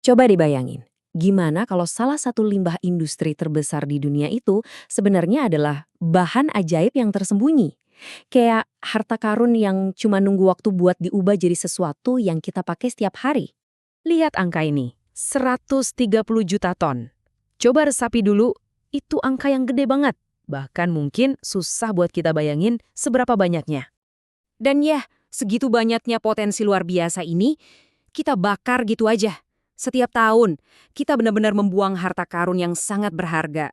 Coba dibayangin, gimana kalau salah satu limbah industri terbesar di dunia itu sebenarnya adalah bahan ajaib yang tersembunyi. Kayak harta karun yang cuma nunggu waktu buat diubah jadi sesuatu yang kita pakai setiap hari. Lihat angka ini, 130 juta ton. Coba resapi dulu, itu angka yang gede banget. Bahkan mungkin susah buat kita bayangin seberapa banyaknya. Dan ya, segitu banyaknya potensi luar biasa ini, kita bakar gitu aja. Setiap tahun, kita benar-benar membuang harta karun yang sangat berharga.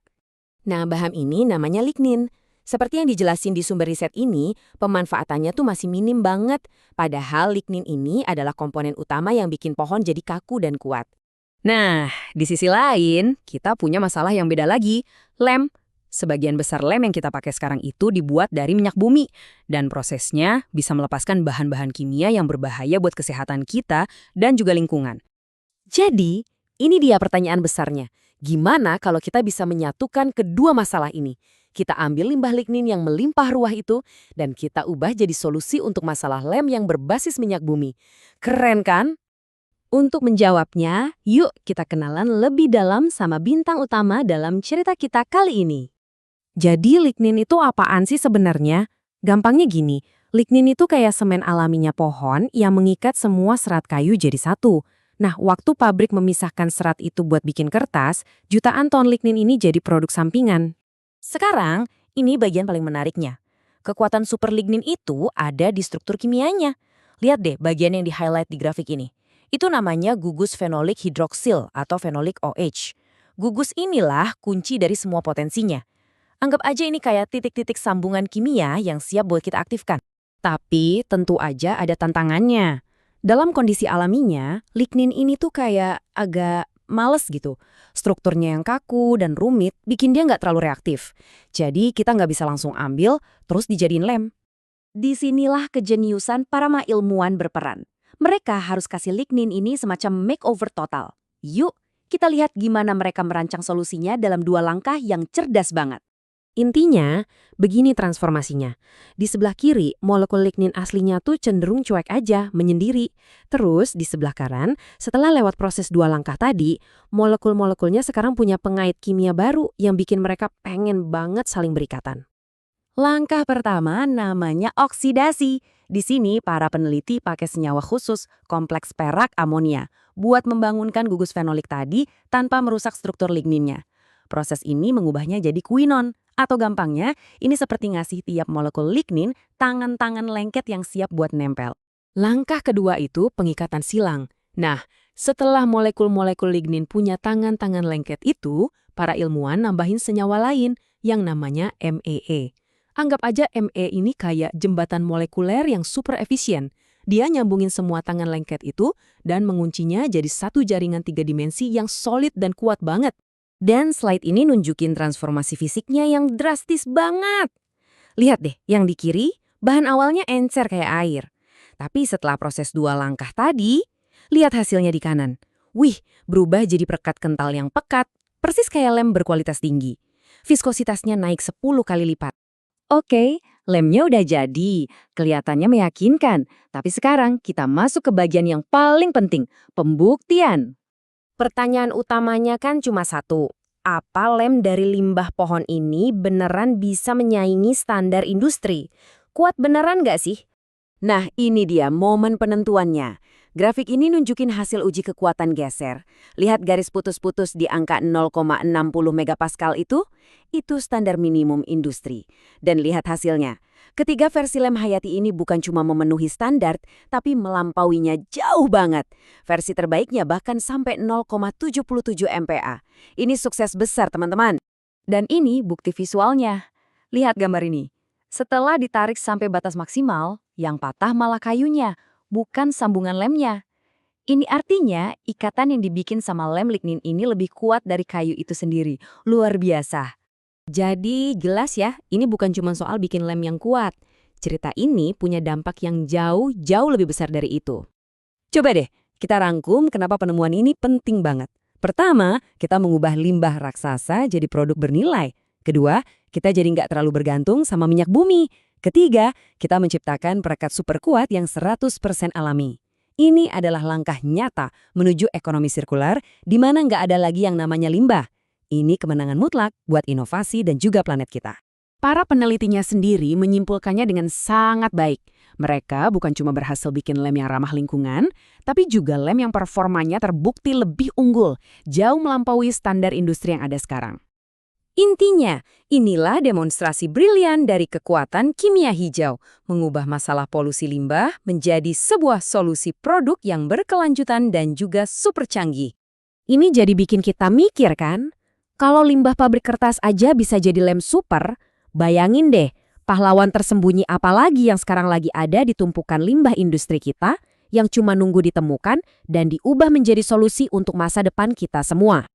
Nah, bahan ini namanya lignin. Seperti yang dijelasin di sumber riset ini, pemanfaatannya tuh masih minim banget. Padahal lignin ini adalah komponen utama yang bikin pohon jadi kaku dan kuat. Nah, di sisi lain, kita punya masalah yang beda lagi, lem. Sebagian besar lem yang kita pakai sekarang itu dibuat dari minyak bumi, dan prosesnya bisa melepaskan bahan-bahan kimia yang berbahaya buat kesehatan kita dan juga lingkungan. Jadi, ini dia pertanyaan besarnya. Gimana kalau kita bisa menyatukan kedua masalah ini? Kita ambil limbah lignin yang melimpah ruah itu, dan kita ubah jadi solusi untuk masalah lem yang berbasis minyak bumi. Keren kan? Untuk menjawabnya, yuk kita kenalan lebih dalam sama bintang utama dalam cerita kita kali ini. Jadi lignin itu apaan sih sebenarnya? Gampangnya gini, lignin itu kayak semen alaminya pohon yang mengikat semua serat kayu jadi satu. Nah, waktu pabrik memisahkan serat itu buat bikin kertas, jutaan ton lignin ini jadi produk sampingan. Sekarang, ini bagian paling menariknya. Kekuatan super lignin itu ada di struktur kimianya. Lihat deh bagian yang di-highlight di grafik ini. Itu namanya gugus fenolik hidroksil atau fenolik OH. Gugus inilah kunci dari semua potensinya. Anggap aja ini kayak titik-titik sambungan kimia yang siap buat kita aktifkan. Tapi tentu aja ada tantangannya. Dalam kondisi alaminya, lignin ini tuh kayak agak males gitu. Strukturnya yang kaku dan rumit bikin dia nggak terlalu reaktif. Jadi kita nggak bisa langsung ambil terus dijadiin lem. Disinilah kejeniusan para ilmuwan berperan. Mereka harus kasih lignin ini semacam makeover total. Yuk, kita lihat gimana mereka merancang solusinya dalam dua langkah yang cerdas banget. Intinya, begini transformasinya. Di sebelah kiri, molekul lignin aslinya tuh cenderung cuek aja, menyendiri. Terus, di sebelah kanan, setelah lewat proses dua langkah tadi, molekul-molekulnya sekarang punya pengait kimia baru yang bikin mereka pengen banget saling berikatan. Langkah pertama namanya oksidasi. Di sini, para peneliti pakai senyawa khusus, kompleks perak amonia, buat membangunkan gugus fenolik tadi tanpa merusak struktur ligninnya. Proses ini mengubahnya jadi kuinon. Atau gampangnya, ini seperti ngasih tiap molekul lignin tangan-tangan lengket yang siap buat nempel. Langkah kedua itu pengikatan silang. Nah, setelah molekul-molekul lignin punya tangan-tangan lengket itu, para ilmuwan nambahin senyawa lain yang namanya MEE. Anggap aja ME ini kayak jembatan molekuler yang super efisien. Dia nyambungin semua tangan lengket itu dan menguncinya jadi satu jaringan 3 dimensi yang solid dan kuat banget. Dan slide ini nunjukin transformasi fisiknya yang drastis banget. Lihat deh, yang di kiri, bahan awalnya encer kayak air. Tapi setelah proses dua langkah tadi, lihat hasilnya di kanan. Wih, berubah jadi perekat kental yang pekat, persis kayak lem berkualitas tinggi. Viskositasnya naik 10 kali lipat. Oke, lemnya udah jadi, kelihatannya meyakinkan. Tapi sekarang kita masuk ke bagian yang paling penting, pembuktian. Pertanyaan utamanya kan cuma satu. Apa lem dari limbah pohon ini beneran bisa menyaingi standar industri? Kuat beneran nggak sih? Nah, ini dia momen penentuannya. Grafik ini nunjukin hasil uji kekuatan geser. Lihat garis putus-putus di angka 0,60 megapascal itu? Itu standar minimum industri. Dan lihat hasilnya. Ketiga versi lem Hayati ini bukan cuma memenuhi standar, tapi melampauinya jauh banget. Versi terbaiknya bahkan sampai 0,77 MPa. Ini sukses besar, teman-teman. Dan ini bukti visualnya. Lihat gambar ini. Setelah ditarik sampai batas maksimal, yang patah malah kayunya, bukan sambungan lemnya. Ini artinya ikatan yang dibikin sama lem lignin ini lebih kuat dari kayu itu sendiri. Luar biasa. Jadi jelas ya, ini bukan cuma soal bikin lem yang kuat. Cerita ini punya dampak yang jauh lebih besar dari itu. Coba deh, kita rangkum kenapa penemuan ini penting banget. Pertama, kita mengubah limbah raksasa jadi produk bernilai. Kedua, kita jadi nggak terlalu bergantung sama minyak bumi. Ketiga, kita menciptakan perekat super kuat yang 100% alami. Ini adalah langkah nyata menuju ekonomi sirkular di mana nggak ada lagi yang namanya limbah. Ini kemenangan mutlak buat inovasi dan juga planet kita. Para penelitinya sendiri menyimpulkannya dengan sangat baik. Mereka bukan cuma berhasil bikin lem yang ramah lingkungan, tapi juga lem yang performanya terbukti lebih unggul, jauh melampaui standar industri yang ada sekarang. Intinya, inilah demonstrasi brilian dari kekuatan kimia hijau, mengubah masalah polusi limbah menjadi sebuah solusi produk yang berkelanjutan dan juga super canggih. Ini jadi bikin kita mikir kan? Kalau limbah pabrik kertas aja bisa jadi lem super, bayangin deh, pahlawan tersembunyi apa lagi yang sekarang lagi ada di tumpukan limbah industri kita yang cuma nunggu ditemukan dan diubah menjadi solusi untuk masa depan kita semua.